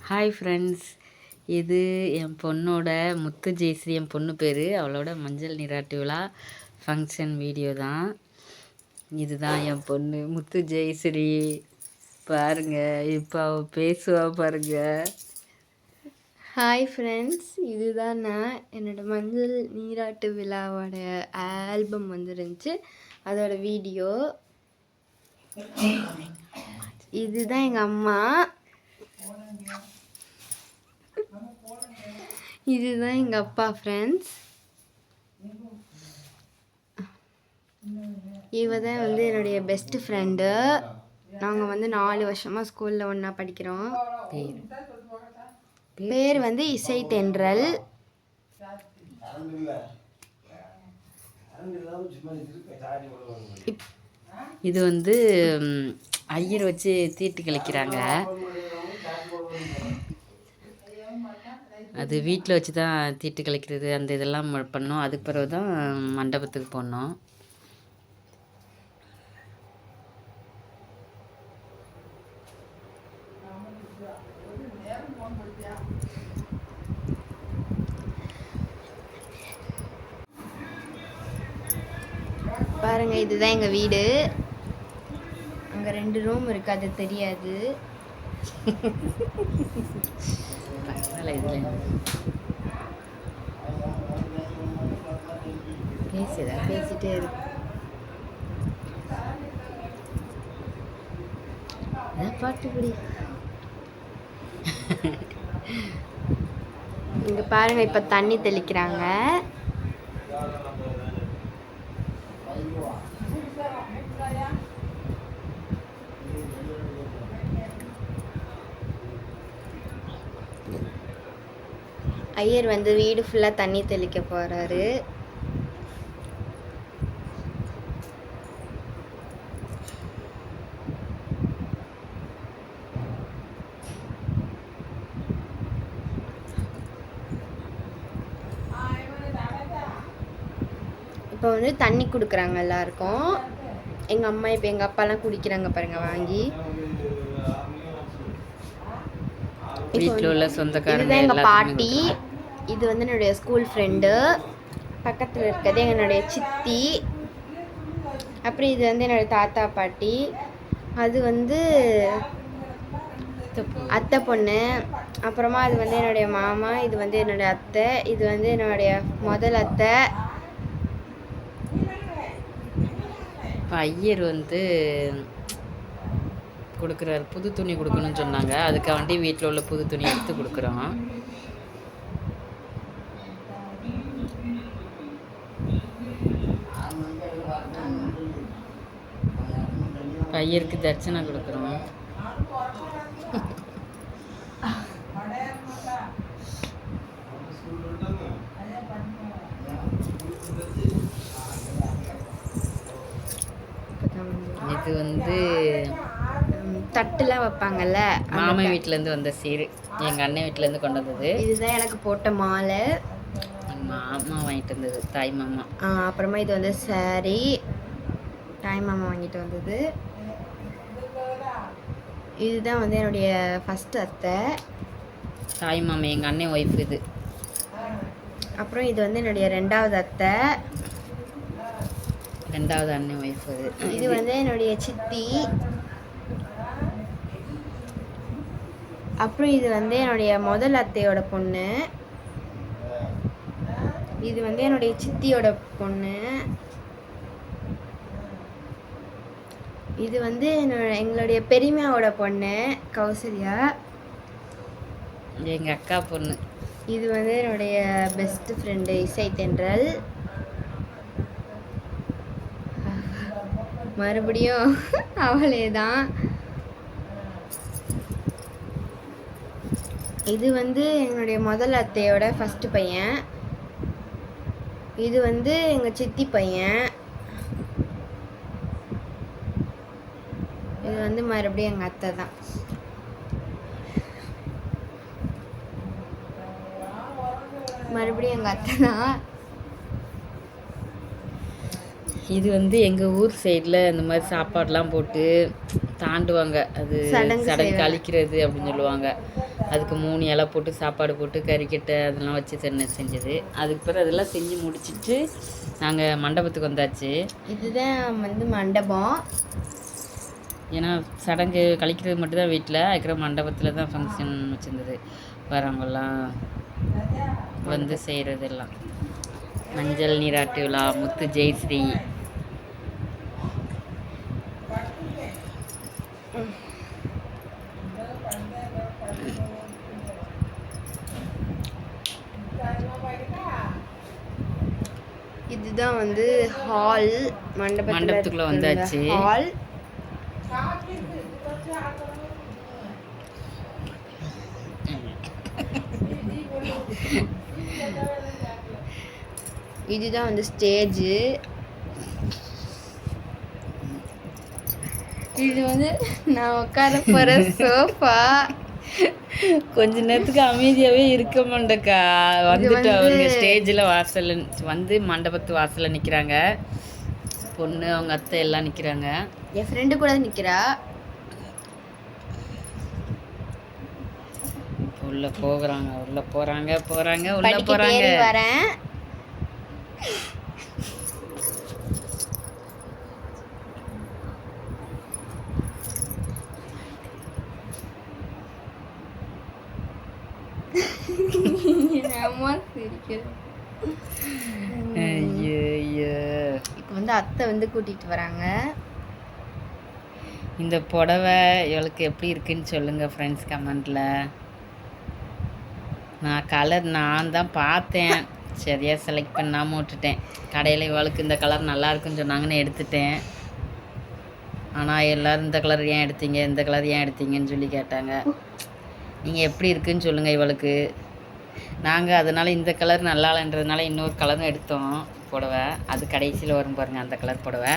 Hi friends, இது என் பொண்ணோட முத்து ஜெயஸ்ரீ. என் பொண்ணு பேர். அவளோட மஞ்சள் நீராட்டு விழா ஃபங்க்ஷன் வீடியோ தான். இதுதான் என் பொண்ணு முத்து ஜெயஸ்ரீ. பாருங்க, இப்போ அவள் பேசுவா பாருங்க. ஹாய் ஃப்ரெண்ட்ஸ், இதுதான் நான் என்னோடய மஞ்சள் நீராட்டு விழாவோட ஆல்பம் வந்துருந்துச்சு, அதோட வீடியோ. இதுதான் எங்கள் அம்மா, இதுதான் எங்கள் அப்பா. ஃப்ரெண்ட்ஸ், இவ தான் வந்து என்னுடைய பெஸ்ட்டு ஃப்ரெண்டு. நாங்கள் வந்து 4 வருஷமாக ஸ்கூலில் ஒன்றா படிக்கிறோம். பேர் வந்து இசை தென்றல். இது வந்து ஐயர் வச்சு தீட்டு கழிக்கிறாங்க. அது வீட்டில் வச்சு தான் தீட்டு கழிக்கிறது, அந்த இதெல்லாம் பண்ணோம். அதுக்கு பிறகு தான் மண்டபத்துக்கு போனோம். பாருங்க, இதுதான் எங்கள் வீடு. அங்கே 2 ரூம் இருக்குது, அது தெரியாது. பேசிட்டே இருக்கு. பாட்டுப்படி இங்க பாருங்க, இப்ப தண்ணி தெளிக்கிறாங்க. ஐயர் வந்து வீடு ஃபுல்லாக தண்ணி தெளிக்க போகிறாரு. இப்போ வந்து தண்ணி கொடுக்குறாங்க எல்லாருக்கும். எங்கள் அம்மா இப்போ எங்கள் அப்பாலாம் குடிக்கிறாங்க பாருங்க வாங்கி. வீட்டில் உள்ள சொந்தக்காரங்க. இதுதான் எங்கள் பாட்டி. இது வந்து என்னுடைய ஸ்கூல் ஃப்ரெண்டு. பக்கத்தில் இருக்கிறது என்னுடைய சித்தி. அப்புறம் இது வந்து என்னுடைய தாத்தா பாட்டி. அது வந்து அத்தை பொண்ணு. அப்புறமா அது வந்து என்னுடைய மாமா. இது வந்து என்னுடைய அத்தை. இது வந்து என்னுடைய முதல் அத்தை. இப்போ ஐயர் வந்து கொடுக்குறாரு, புது துணி கொடுக்கணும்னு சொன்னாங்க. அதுக்காண்டி வீட்டில் உள்ள புது துணி எடுத்து கொடுக்குறோம். ஐயருக்கு தட்சணை கொடுக்குறோம். இது வந்து தட்டுலாம் வைப்பாங்கல்ல, மாமன் வீட்டிலேருந்து வந்த சீர், எங்கள் அண்ணன் வீட்டிலேருந்து கொண்டு வந்தது. இதுதான் எனக்கு போட்ட மாலை. மாமா வாங்கிட்டு வந்தது, தாய் மாமா. அப்புறமா இது வந்து சாரி, தாய் மாமா வாங்கிட்டு வந்தது. இதுதான் வந்து என்னுடைய ஃபஸ்ட்டு அத்தை, தாய் மாமா, எங்கள் அண்ணன் ஒய்ஃப் இது. அப்புறம் இது வந்து என்னுடைய 2வது அத்தை, 2வது அண்ணன் ஒய்ஃப். இது வந்து என்னுடைய சித்தி. அப்புறம் இது வந்து என்னுடைய முதல் அத்தையோட பொண்ணு. இது வந்து என்னுடைய சித்தியோட பொண்ணு. இது வந்து எங்களுடைய பெரியம்மாவோட பொண்ணு கௌசல்யா, எங்கள் அக்கா பொண்ணு. இது வந்து என்னுடைய பெஸ்ட் ஃப்ரெண்டு இசை தென்றல். மறுபடியும் அவளே தான். இது வந்து என்னுடைய முதல் அத்தையோட ஃபஸ்ட்டு பையன். இது வந்து எங்கள் சித்தி பையன். இது வந்து மறுபடியும் எங்கள் அத்தை தான். மறுபடியும் எங்கள் அத்தை தான். இது வந்து எங்கள் ஊர் சைடில் இந்த மாதிரி சாப்பாடெலாம் போட்டு தாண்டுவாங்க. அது சடங்கு அழிக்கிறது அப்படின்னு சொல்லுவாங்க. அதுக்கு 3 இலை போட்டு சாப்பாடு போட்டு கறிக்கட்டை அதெல்லாம் வச்சு செஞ்சது. அதுக்கு பிறகு அதெல்லாம் செஞ்சு முடிச்சிட்டு நாங்கள் மண்டபத்துக்கு வந்தாச்சு. இதுதான் வந்து மண்டபம். ஏன்னா சடங்கு கழிக்கிறது மட்டும்தான் வீட்டில், அதுக்கப்புறம் மண்டபத்தில் தான் ஃபங்க்ஷன் வச்சுருந்தது. வரவங்கெல்லாம் வந்து செய்கிறதெல்லாம் மஞ்சள் நீராட்டு விழா முத்து ஜெயஸ்ரீ. இதுதான் வந்து ஹால். மண்டபத்துக்குள்ள வந்தாச்சு. ஹால் இதுதான் வந்து ஸ்டேஜ். இது வந்து நான் உட்கார போற சோஃபா. கொஞ்ச நேரத்துக்கு அமைதியாகவே இருக்க மாட்டேக்கா. வந்துட்டு அவங்க ஸ்டேஜில் வாசல் வந்து மண்டபத்து வாசலில் நிற்கிறாங்க. பொண்ணு அவங்க அத்தை எல்லாம் நிற்கிறாங்க. என் ஃப்ரெண்டு கூட நிற்கிறா. உள்ள போகிறாங்க உள்ள போகிறாங்க உள்ள போகிறாங்க. வரேன். இப்போ வந்து அத்தை வந்து கூட்டிட்டு வராங்க. இந்த புடவை இவளுக்கு எப்படி இருக்குன்னு சொல்லுங்கள் ஃப்ரெண்ட்ஸ் கமெண்டில். நான் தான் பார்த்தேன், சரியாக செலக்ட் பண்ணாமல் விட்டுட்டேன். கடையில் இவளுக்கு இந்த கலர் நல்லா இருக்குன்னு சொன்னாங்கன்னு எடுத்துட்டேன். ஆனால் எல்லோரும் இந்த கலர் ஏன் எடுத்தீங்க, இந்த கலர் ஏன் எடுத்தீங்கன்னு சொல்லி கேட்டாங்க. நீங்கள் எப்படி இருக்குன்னு சொல்லுங்கள் இவளுக்கு. நாங்கள் அதனால் இந்த கலர் நல்லா இல்லைன்றதுனால இன்னொரு கலரும் எடுத்தோம் புடவை. அது கடைசியில் வரும் பாருங்கள் அந்த கலர் புடவை.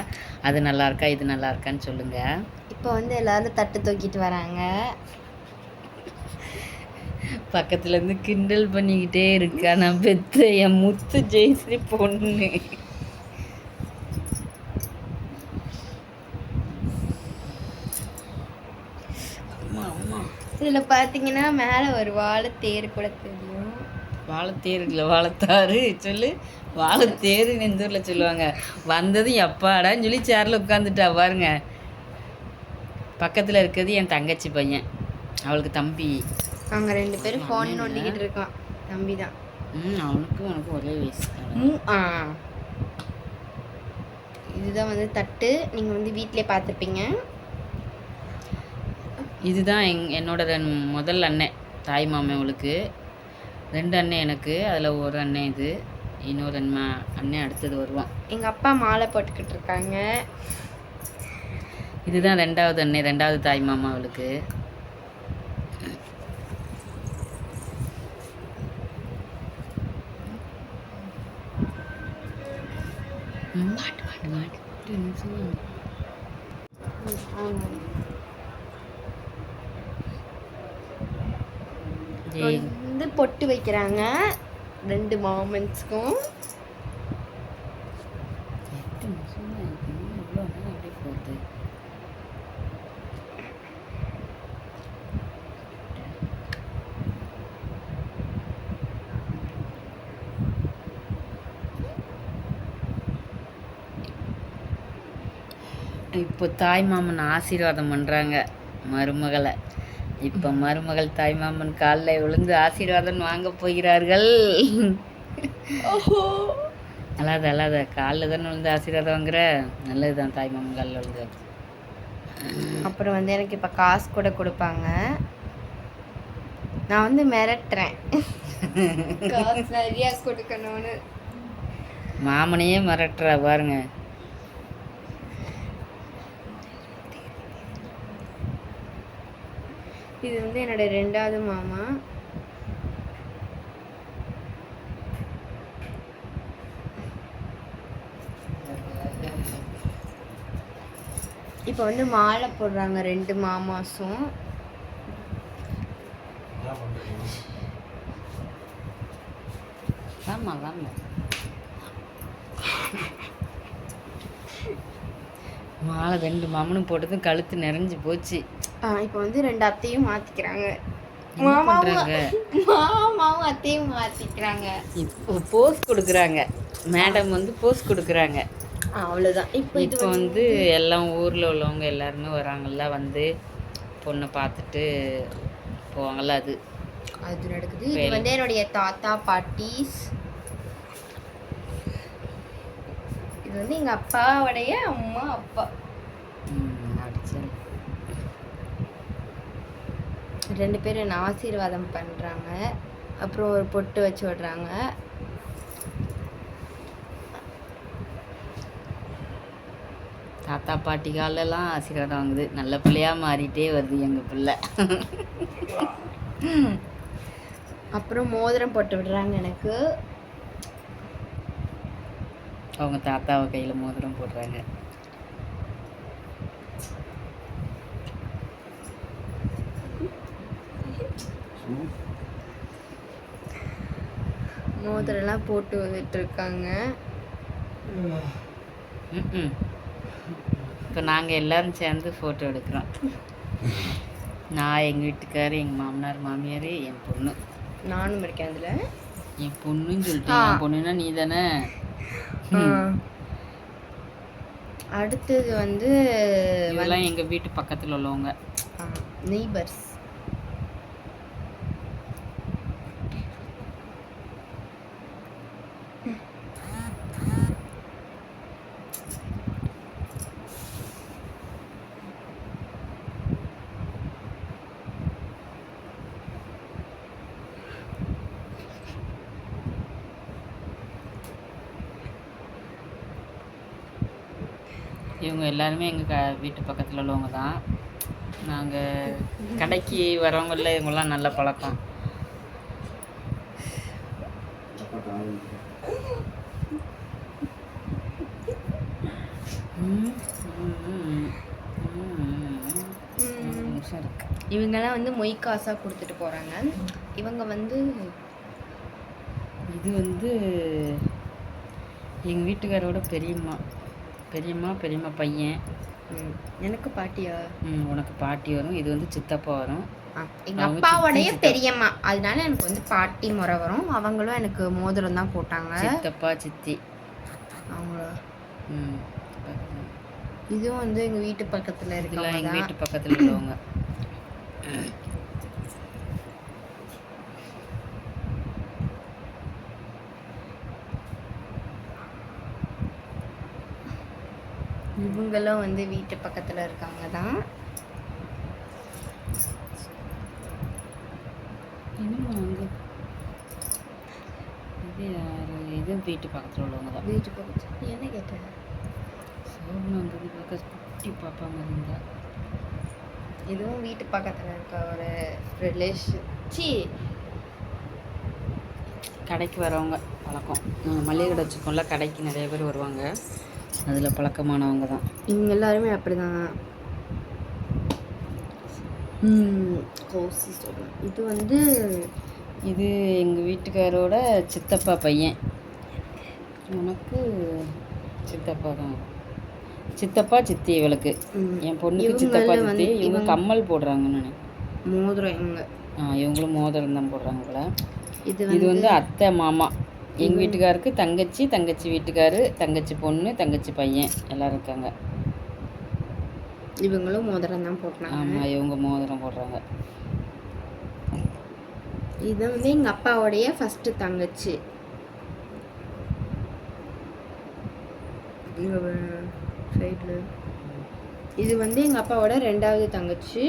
அது நல்லா இருக்கா இது நல்லா இருக்கான்னு சொல்லுங்கள். இப்போ வந்து எல்லோரும் தட்டு தூக்கிட்டு வராங்க. பக்கத்துலேருந்து கிண்டல் பண்ணிக்கிட்டே இருக்கா நான் பெத்த என் முத்து ஜெயஸ்ரீ பொண்ணு. இதில் பார்த்தீங்கன்னா மேலே ஒரு வாழைத்தேர் கூட தெரியும். வாழைத்தேர் இல்லை வாழைத்தாறு சொல்லு. வாழைத்தேருன்னு எந்த ஊரில் சொல்லுவாங்க. வந்ததும் எப்பாடான்னு சொல்லி சேரில் உட்காந்துட்டா பாருங்க. பக்கத்தில் இருக்கிறது என் தங்கச்சி பையன், அவளுக்கு தம்பி. அவங்க 2 பேரும் ஃபோன் நோண்டிக்கிட்டு இருக்கான். தம்பி தான். அவனுக்கும் ஒரே வயசு. இதுதான் வந்து தட்டு. நீங்கள் வந்து வீட்டிலே பார்த்துருப்பீங்க. இதுதான் என்னோட முதல் அண்ணன், தாய் மாமன். அவளுக்கு 2 அண்ணன் எனக்கு. அதில் ஒரு அண்ணன் இது, இன்னொரு அண்ணன் அடுத்தது வருவான். எங்கள் அப்பா மாலை போட்டுக்கிட்டு இருக்காங்க. இதுதான் 2வது அண்ணன், 2வது தாய் மாமா அவளுக்கு. வந்து பொட்டு வைக்கிறாங்க 2 மாமன்ஸ்க்கும். இப்போ தாய் மாமன் ஆசீர்வாதம் பண்ணுறாங்க மருமகளை. இப்போ மருமகள் தாய் மாமன் காலில் விழுந்து ஆசீர்வாதம் வாங்க போகிறார்கள். அல்லாத காலில் தானே விழுந்து ஆசீர்வாதம் வாங்குற. நல்லது தான் தாய் மாமன் காலில் விழுந்து. அப்புறம் வந்து எனக்கு இப்போ காசு கூட கொடுப்பாங்க. நான் வந்து மிரட்டுறேன் காசு நிறையா கொடுக்கணும்னு. மாமனையே மிரட்டுறா பாருங்க. இது வந்து என்னோட 2வது மாமா. இப்போ வந்து மாலை போடுறாங்க 2 மாமாஸும். மாலை 2 மாமனும் போட்டதும் கழுத்து நிறைஞ்சு போச்சு. இப்போ வந்து 2 அத்தையும் மாற்றிக்கிறாங்க. என்ன பண்றாங்க? மாமாவும் அத்தையும் மாற்றிக்கிறாங்க. இப்போ போஸ் கொடுக்குறாங்க. மேடம் வந்து போஸ் கொடுக்குறாங்க. அவ்வளோதான். இப்போ வந்து எல்லாம் ஊரில் உள்ளவங்க எல்லாருமே வராங்கல்ல, வந்து பொண்ணை பார்த்துட்டு போவாங்கல்ல, அது நடக்குது. இது வந்து என்னுடைய தாத்தா பாட்டிஸ். இது வந்து எங்கள் அப்பாவுடைய அம்மா அப்பா. அடிச்சல் 2 பேரும் என்ன ஆசீர்வாதம் பண்ணுறாங்க. அப்புறம் ஒரு பொட்டு வச்சு விடுறாங்க. தாத்தா பாட்டி காலெல்லாம் ஆசீர்வாதம் வாங்குது. நல்ல பிள்ளையாக மாறிட்டே வருது எங்கள் பிள்ளை. அப்புறம் மோதிரம் போட்டு விடுறாங்க எனக்கு. அவங்க தாத்தாவை கையில் மோதிரம் போடுறாங்க. மோதிரம்லாம் போட்டு வந்துட்டு இருக்காங்க. இப்போ நாங்கள் எல்லோரும் சேர்ந்து ஃபோட்டோ எடுக்கிறோம். நான், எங்கள் வீட்டுக்கார், எங்கள் மாமனார் மாமியார், என் பொண்ணு. நானும் இருக்கேன் அதில். என் பொண்ணுன்னு சொல்லிட்டு, என் பொண்ணுன்னா நீ தானே. அடுத்தது வந்து இதெல்லாம் எங்கள் வீட்டு பக்கத்தில் உள்ளவங்க, நெய்பர்ஸ். இவங்க எல்லாருமே எங்கள் வீட்டு பக்கத்தில் உள்ளவங்க தான். நாங்கள் கடைக்கு வரவங்களில் இவங்கெல்லாம் நல்ல பழக்கம். இவங்கெல்லாம் வந்து மொய் காசாக கொடுத்துட்டு போகிறாங்க. இவங்க வந்து இது வந்து எங்கள் வீட்டுக்காரோட பெரியம்மா பையன். எனக்கு பாட்டியா? உனக்கு பாட்டி வரும். இது வந்து சித்தப்பா வரும். எங்கள் அப்பாவோடைய பெரியம்மா, அதனால எனக்கு வந்து பாட்டி முறை வரும். அவங்களும் எனக்கு மோதிரம் தான் போட்டாங்க. சித்தப்பா சித்தி அவங்களா? இதுவும் வந்து எங்கள் வீட்டு பக்கத்தில் இருக்கலாம். எங்கள் வீட்டு பக்கத்தில் உள்ளவங்க. இவங்களும் வந்து வீட்டு பக்கத்தில் இருக்காங்க தான். இது யார்? இதுவும் வீட்டு பக்கத்தில் உள்ளவங்க தான். வீட்டு பக்கத்தில் என்ன கேட்டேன்? சோழனந்தது பார்க்க குட்டி பாப்பா மாதிரி இருந்தா. இதுவும் வீட்டு பக்கத்தில் இருக்க ஒரு ரிலேஷன். கடைக்கு வரவங்க பழக்கம். நாங்கள் மளிகை கடை வச்சுக்கோம்ல, கடைக்கு நிறைய பேர் வருவாங்க. அதில் பழக்கமானவங்க தான் இவங்க எல்லாருமே. அப்படி தான். கோசி சொல்லலாம். இது வந்து இது எங்கள் வீட்டுக்காரோட சித்தப்பா பையன். உனக்கு சித்தப்பா தான். சித்தப்பா சித்தி இவளுக்கு. என் பொண்ணுக்கு சித்தப்பா சித்தி. இவங்க கம்மல் போடுறாங்கன்னு மோதிரம். இவங்க இவங்களும் மோதிரம் தான் போடுறாங்க போல. இது வந்து அத்தை மாமா. எங்கள் வீட்டுக்காருக்கு தங்கச்சி வீட்டுக்காரு, தங்கச்சி பொண்ணு, தங்கச்சி பையன் எல்லோரும் இருக்காங்க. இவங்களும் மோதிரம் தான் போடுறாங்க. ஆமாம், இவங்க மோதிரம் போடுறாங்க. இது வந்து எங்கள் அப்பாவுடைய ஃபஸ்ட்டு தங்கச்சி. சைடில் இது வந்து எங்கள் அப்பாவோட 2வது தங்கச்சி.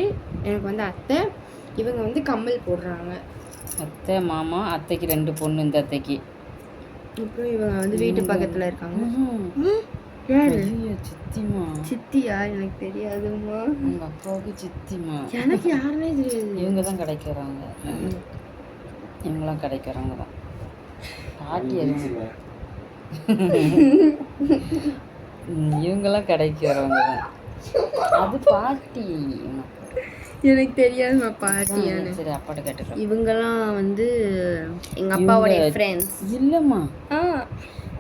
எனக்கு வந்து அத்தை. இவங்க வந்து கம்மல் போடுறாங்க. அத்தை மாமா. அத்தைக்கு 2 பொண்ணு. இந்த அத்தைக்கு. அப்புறம் இவங்க வந்து வீட்டு பக்கத்தில் இருக்காங்க. சித்திமா. சித்தியா? எனக்கு தெரியாதுமா. உங்கள் அப்பாவுக்கு சித்திமா. எனக்கு யாருன்னே தெரியாது. இவங்க தான் கிடைக்கிறாங்க. இவங்களாம் கிடைக்கிறவங்க தான். பாட்டி இவங்கெல்லாம் கிடைக்கிறவங்க தான். அது பாட்டி. எனக்கு தெரியாதுமா பாட்டியான்னு. சரி, அப்பாட்ட கேட்டுக்கிறேன். இவங்கெல்லாம் வந்து எங்கள் அப்பாவுடைய ஃப்ரெண்ட்ஸ். இல்லைம்மா,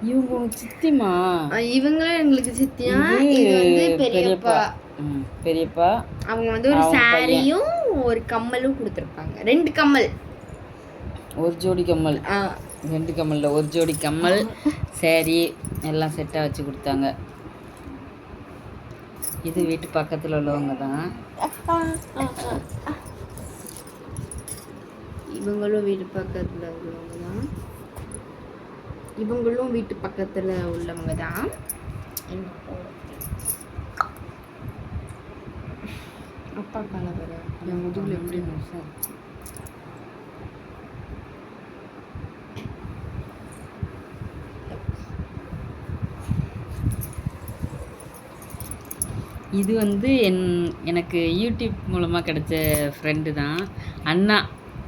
இவங்க உனக்கு சித்திமா? இவங்களும் எங்களுக்கு சித்தியா. இது இது வந்து பெரியப்பா. பெரியப்பா. அவங்க வந்து ஒரு சாரியும் ஒரு கம்மலும் கொடுத்துருப்பாங்க. 2 கம்மல், ஒரு ஜோடி கம்மல். 2 கம்மலில் ஒரு ஜோடி கம்மல், சேரீ எல்லாம் செட்டாக வச்சு கொடுத்தாங்க. இது வீட்டு பக்கத்தில் உள்ளவங்க தான். இவங்களும் வீட்டு பக்கத்தில் உள்ளவங்க தான். இவங்களும் வீட்டு பக்கத்தில் உள்ளவங்க தான். அப்பா கலவர என் முதுகுல எப்படி மோசம். இது வந்து எனக்கு யூடியூப் மூலமாக கிடைச்ச ஃப்ரெண்டு தான். அண்ணா,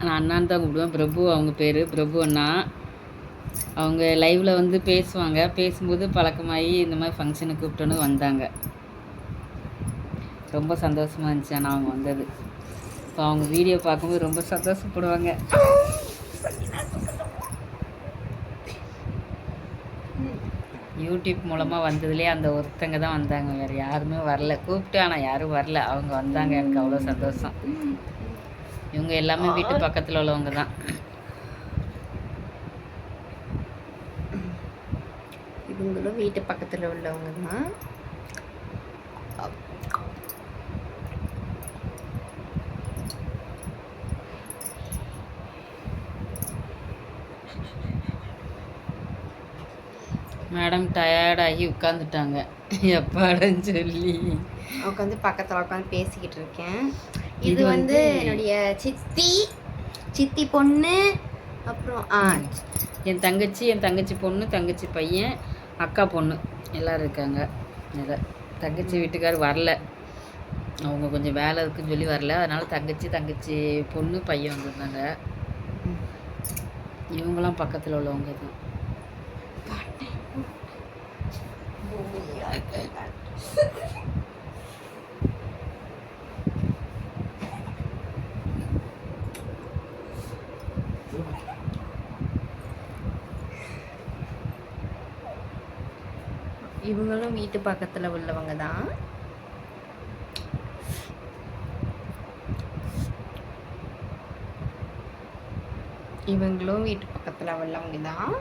நான் அண்ணான்னு தான் கூப்பிடுவேன். பிரபு அவங்க பேர், பிரபு அண்ணா. அவங்க லைவில் வந்து பேசுவாங்க. பேசும்போது பழக்கமாகி இந்த மாதிரி ஃபங்க்ஷனுக்கு கூப்பிட்டோன்னு வந்தாங்க. ரொம்ப சந்தோஷமாக இருந்துச்சு ஆனால் அவங்க வந்தது. இப்போ அவங்க வீடியோ பார்க்கும்போது ரொம்ப சந்தோஷப்படுவாங்க. யூடியூப் மூலமாக வந்ததுலேயே அந்த ஒருத்தங்க தான் வந்தாங்க, வேறு யாருமே வரல. கூப்பிட்டு ஆனால் யாரும் வரல, அவங்க வந்தாங்க. எனக்கு அவ்வளோ சந்தோஷம். இவங்க எல்லாமே வீட்டு பக்கத்தில் உள்ளவங்க தான். இவங்களும் வீட்டு பக்கத்தில் உள்ளவங்க தான். மேடம் டயர்டாகி உட்காந்துட்டாங்க. எப்பாடன்னு சொல்லி உட்காந்து பக்கத்தில் உட்காந்து பேசிக்கிட்டு இருக்கேன். இது வந்து என்னுடைய சித்தி பொண்ணு. அப்புறம் என் தங்கச்சி பொண்ணு, தங்கச்சி பையன், அக்கா பொண்ணு எல்லோரும் இருக்காங்க. தங்கச்சி வீட்டுக்காரர் வரல, அவங்க கொஞ்சம் வேலை இருக்குன்னு சொல்லி வரல. அதனால் தங்கச்சி பொண்ணு பையன் வந்திருந்தாங்க. இவங்களாம் பக்கத்தில் உள்ளவங்க தான். இவங்களும் வீட்டு பக்கத்தில் உள்ளவங்க தான். இவங்களும் வீட்டு பக்கத்தில் உள்ளவங்க தான்.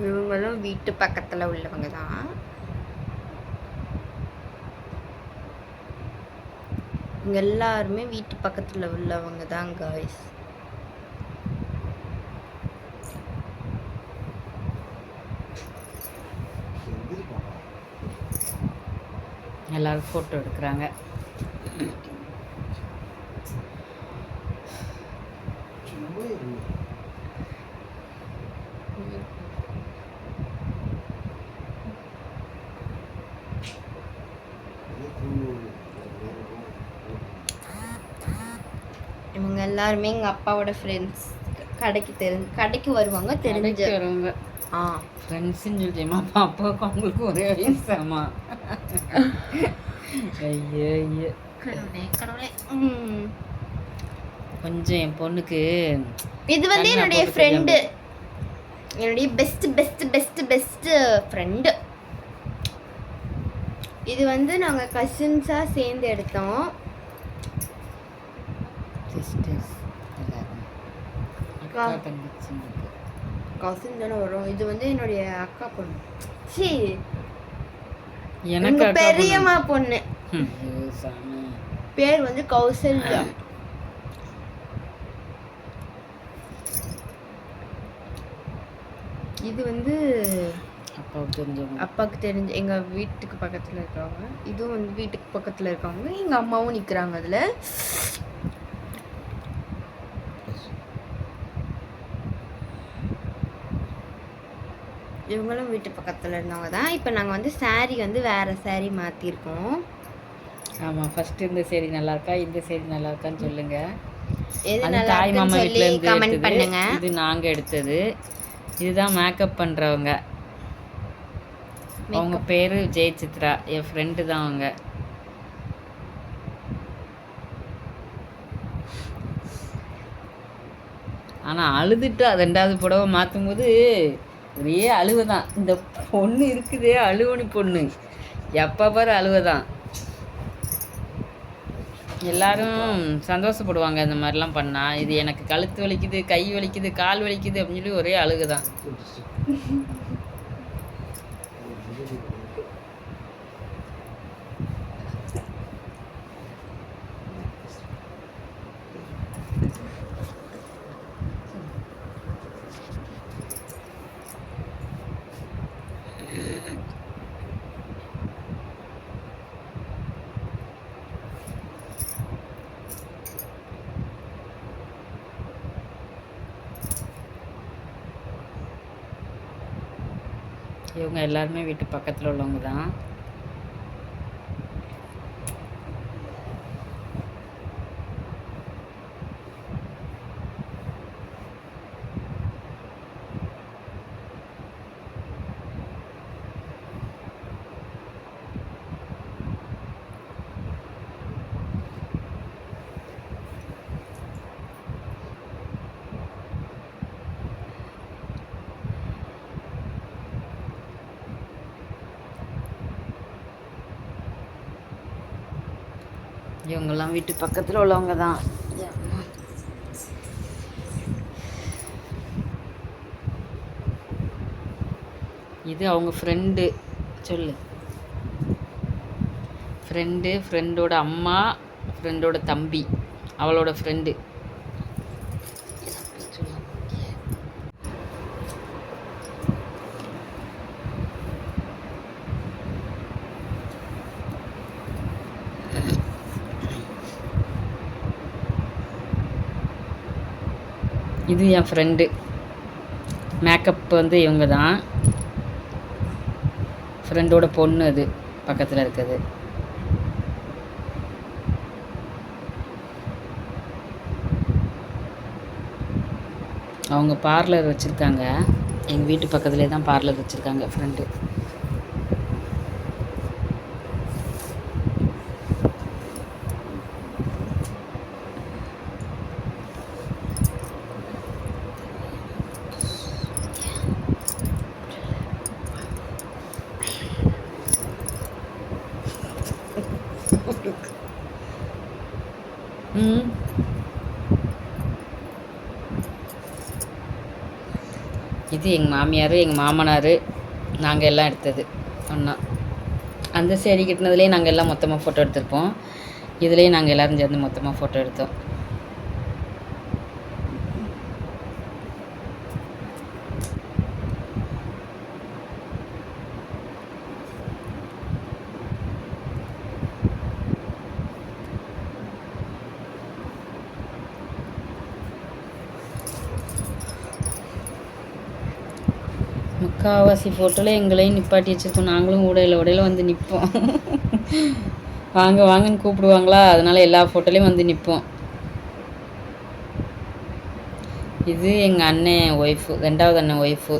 இவங்களும் வீட்டு பக்கத்தில் உள்ளவங்க தான். இவங்க எல்லாருமே வீட்டு பக்கத்தில் உள்ளவங்க தான் காய்ஸ். எல்லாரும் ஃபோட்டோ எடுக்கிறாங்க. இவங்க எல்லாருமே எங்கள் அப்பாவோட ஃப்ரெண்ட்ஸ். கடைக்கு வருவாங்க, தெரிஞ்சவங்க. ஃப்ரெண்ட்ஸுன்னு சொல்லிட்டேம்மா, அப்பாவுக்கு அவங்களுக்கு ஒரே வயசாமா. ஐயோ ஐயோ கடவுளே. கொஞ்சம் என் பொண்ணுக்கு இது வந்து என்னுடைய ஃப்ரெண்டு, என்னுடைய பெஸ்ட் ஃப்ரெண்டு. இது வந்து நாங்கள் கசின்ஸாக சேர்ந்து எடுத்தோம். கசின் தானே வரும். இது வந்து என்னுடைய அக்கா பொண்ணு. எனக்கு பெரியம்மா பொண்ணு. பேர் வந்து கௌசல்யா. இது வந்து அப்பாவுக்கு தெரிஞ்ச எங்கள் வீட்டுக்கு பக்கத்தில் இருக்கிறவங்க. இதுவும் வந்து வீட்டுக்கு பக்கத்தில் இருக்கவங்க. எங்கள் அம்மாவும் நிற்கிறாங்க அதில். இவங்களும் வீட்டு பக்கத்தில் இருந்தவங்க தான். இப்போ நாங்கள் வந்து சாரீ வந்து வேறு சாரீ மாற்றிருக்கோம். ஆமாம், ஃபஸ்ட்டு இந்த சேரீ நல்லா இருக்கா, இந்த சேரீ நல்லா இருக்கான்னு சொல்லுங்கள். எது நல்லா தாய் மாமா வீட்டில் இருந்து கமெண்ட் பண்ணுங்க. இது நாங்கள் எடுத்தது. இதுதான் மேக்கப் பண்ணுறவங்க. அவங்க பேர் ஜெய சித்ரா, என் ஃப்ரெண்டு தான் அவங்க. ஆனால் அழுதுட்டா 2வது புடவை மாற்றும் போது ஒரே அழுவதான். இந்த பொண்ணு இருக்குதே அழுவணி பொண்ணு, எப்போ பாரு அழுவதான். எல்லாரும் சந்தோஷப்படுவாங்க இந்த மாதிரிலாம் பண்ணால். இது எனக்கு கழுத்து வலிக்குது, கை வலிக்குது, கால் வலிக்குது அப்படின்னு சொல்லி ஒரே அழுகுதான். இவங்க எல்லாருமே வீட்டு பக்கத்தில் உள்ளவங்க தான். இவங்கெல்லாம் வீட்டு பக்கத்தில் உள்ளவங்க தான். இது அவங்க ஃப்ரெண்டு. சொல்லு. ஃப்ரெண்டோட அம்மா, ஃப்ரெண்டோட தம்பி, அவளோட ஃப்ரெண்டு. இது என் ஃப்ரெண்டு. மேக்கப் வந்து இவங்க தான். ஃப்ரெண்டோட பொண்ணு அது பக்கத்தில் இருக்குது. அவங்க பார்லர் வச்சுருக்காங்க. எங்கள் வீட்டு பக்கத்துலேயே தான் பார்லர் வச்சுருக்காங்க ஃப்ரெண்டு. இது எங்கள் மாமியார், எங்கள் மாமனார், நாங்கள் எல்லாம் எடுத்தது ஒன்றா. அந்த சேரீ கட்டினதுலேயே நாங்கள் எல்லாம் மொத்தமாக ஃபோட்டோ எடுத்திருப்போம். இதுலேயும் நாங்கள் எல்லோரும் சேர்ந்து மொத்தமாக ஃபோட்டோ எடுத்தோம். முக்கால்வாசி ஃபோட்டோவில் எங்களையும் நிப்பாட்டி வச்சுருக்கோம். நாங்களும் உடையில வந்து நிற்போம். வாங்க வாங்கன்னு கூப்பிடுவாங்களா, அதனால் எல்லா ஃபோட்டோலையும் வந்து நிற்போம். இது எங்கள் அண்ணன் ஒய்ஃபு, 2வது அண்ணன் ஒய்ஃபு.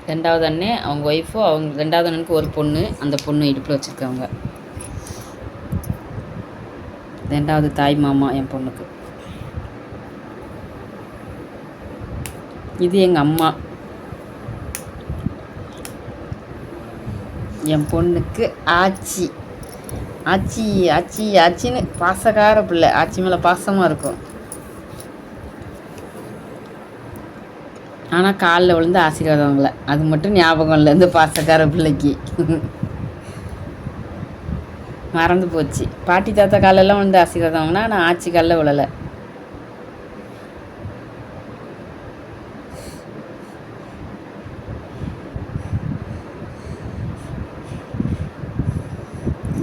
2வது அண்ணன், அவங்க ஒய்ஃபு, அவங்க 2வது அண்ணனுக்கு ஒரு பொண்ணு. அந்த பொண்ணு இடுப்பில் வச்சுருக்காங்க. 2வது தாய் மாமா என் பொண்ணுக்கு. இது எங்கள் அம்மா. என் பொண்ணுக்கு ஆச்சி. ஆச்சி ஆச்சி ஆச்சின்னு பாசக்கார பிள்ளை. ஆச்சி மேலே பாசமாக இருக்கும். ஆனால் காலில் விழுந்து ஆசீர்வாதவங்கள, அது மட்டும் ஞாபகம் இல்லை இந்த பாசக்கார பிள்ளைக்கு. மறந்து போச்சு. பாட்டி தாத்தா காலெல்லாம் விழுந்து ஆசீர்வாதம் வாங்கினா, ஆனால் ஆச்சி காலில் விழலை.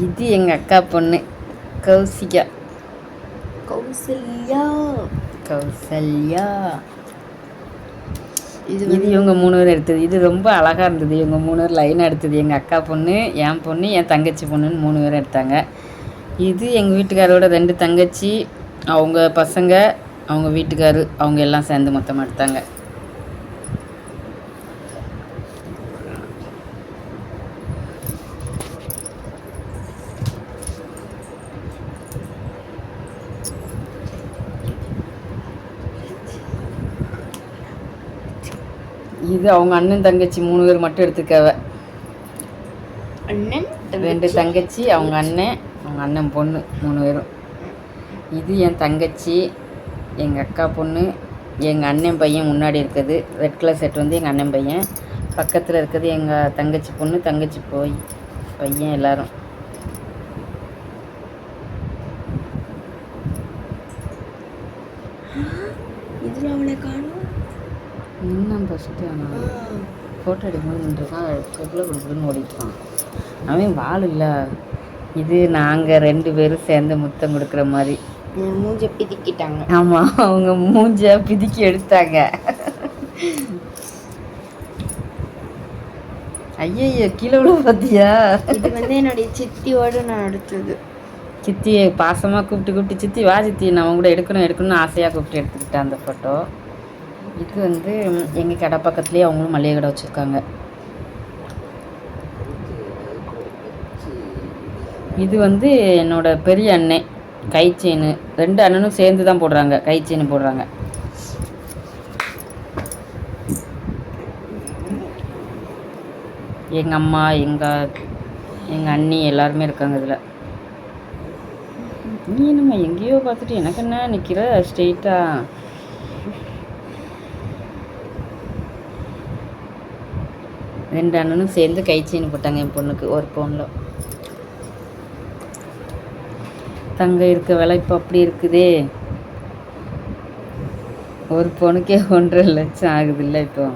இது எங்கள் அக்கா பொண்ணு கௌசிகா. கௌசல்யா. இது இவங்க 3 பேர் எடுத்தது. இது ரொம்ப அழகாக இருந்தது. இவங்க 3 பேர் லைனாக எடுத்தது. எங்கள் அக்கா பொண்ணு, என் பொண்ணு, என் தங்கச்சி பொண்ணுன்னு 3 பேர் எடுத்தாங்க. இது எங்கள் வீட்டுக்காரோட 2 தங்கச்சி, அவங்க பசங்க, அவங்க வீட்டுக்காரு, அவங்க எல்லாம் சேர்ந்து மொத்தமாக எடுத்தாங்க. இது அவங்க அண்ணன் தங்கச்சி 3 பேர் மட்டும் எடுத்துக்கவ. அண்ணன் 2 தங்கச்சி, அவங்க அண்ணன் பொண்ணு 3 பேரும். இது என் தங்கச்சி, எங்கள் அக்கா பொண்ணு, எங்கள் அண்ணன் பையன். முன்னாடி இருக்குது ரெட் கலர் செட் வந்து எங்கள் அண்ணன் பையன். பக்கத்தில் இருக்கிறது எங்கள் தங்கச்சி பொண்ணு, தங்கச்சி பையன் எல்லோரும். இதில் அவளை காணும். இன்னும் ஃபஸ்ட்டு ஆனால் ஃபோட்டோ எடுக்கும்போது நின்றுருக்கான், அதுக்குள்ளே கொடுக்குறதுன்னு ஓடிப்பான். அவன் வாள் இல்லை. இது நாங்கள் 2 பேரும் சேர்ந்து முத்தம் கொடுக்குற மாதிரி. மூஞ்ச பிதிக்கிட்டாங்க. ஆமாம், அவங்க மூஞ்ச பிதிக்கி எடுத்தாங்க. ஐயய்யோ, கீழே விட பார்த்தியா? இது வந்து என்னுடைய சித்தியோடு நான் எடுத்தது. சித்தியை பாசமாக கூப்பிட்டு சித்தி வா சித்தி, நான் கூட எடுக்கணும்னு ஆசையாக கூப்பிட்டு எடுத்துக்கிட்டேன் அந்த ஃபோட்டோ. இது வந்து எங்கள் கடை பக்கத்துலேயே அவங்களும் மளிகை கடை வச்சுருக்காங்க. இது வந்து என்னோட பெரிய அண்ணன் கை செயின். 2 அண்ணனும் சேர்ந்து தான் போடுறாங்க, கை செயின் போடுறாங்க. எங்கள் அம்மா, எங்கள் அண்ணி எல்லாருமே இருக்காங்க இதில். நீ நம்ம எங்கேயோ பார்த்துட்டு எனக்கு என்ன நிற்கிற ஸ்ட்ரெயிட்டாக? ரெண்டு அண்ணனும் சேர்ந்து கை செயின் போட்டாங்க என் பொண்ணுக்கு. ஒரு பவுனில் தங்க இருக்க விலை இப்போ அப்படி இருக்குதே. ஒரு பவுனுக்கே 1.5 லட்சம் ஆகுதுல்ல இப்போ.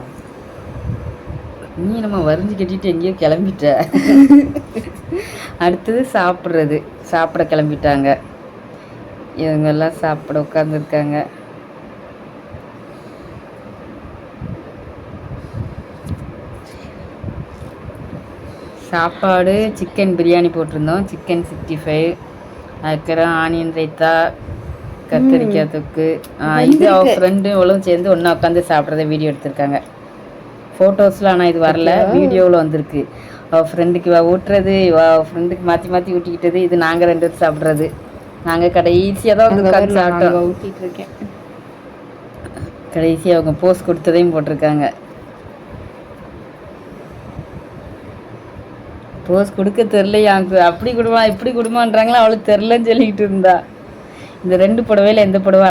நீ நம்ம வரிஞ்சு கட்டிட்டு எங்கேயோ கிளம்பிட்ட. அடுத்தது சாப்பிட கிளம்பிட்டாங்க. இவங்கெல்லாம் சாப்பிட உட்காந்துருக்காங்க. சாப்பாடு சிக்கன் பிரியாணி போட்டிருந்தோம், சிக்கன் 65, அதுக்கப்புறம் ஆனியன் ரைத்தா, கத்திரிக்காய் தொக்கு. இது அவள் ஃப்ரெண்டு இவ்வளோ சேர்ந்து ஒன்றா உட்காந்து சாப்பிட்றத வீடியோ எடுத்திருக்காங்க. ஃபோட்டோஸில் ஆனால் இது வரல, வீடியோவில் வந்திருக்கு. அவள் ஃப்ரெண்டுக்கு ஊட்டுறது, அவள் ஃப்ரெண்டுக்கு மாற்றி ஊட்டிக்கிட்டது. இது நாங்கள் 2 பேரும் சாப்பிட்றது. நாங்கள் கடைசியாக தான் வந்து உட்காந்து சாப்பிட்டோம். ஊட்டிகிட்ருக்கேன். கடைசியாக அவங்க போஸ்ட் கொடுத்ததையும் போட்டிருக்காங்க. போஸ்ட் கொடுக்க தெரிலையா, அப்படி கொடுமா இப்படி கொடுமான்றாங்களா, அவளுக்கு தெரிலன்னு சொல்லிக்கிட்டு இருந்தா. இந்த 2 புடவையில் எந்த புடவை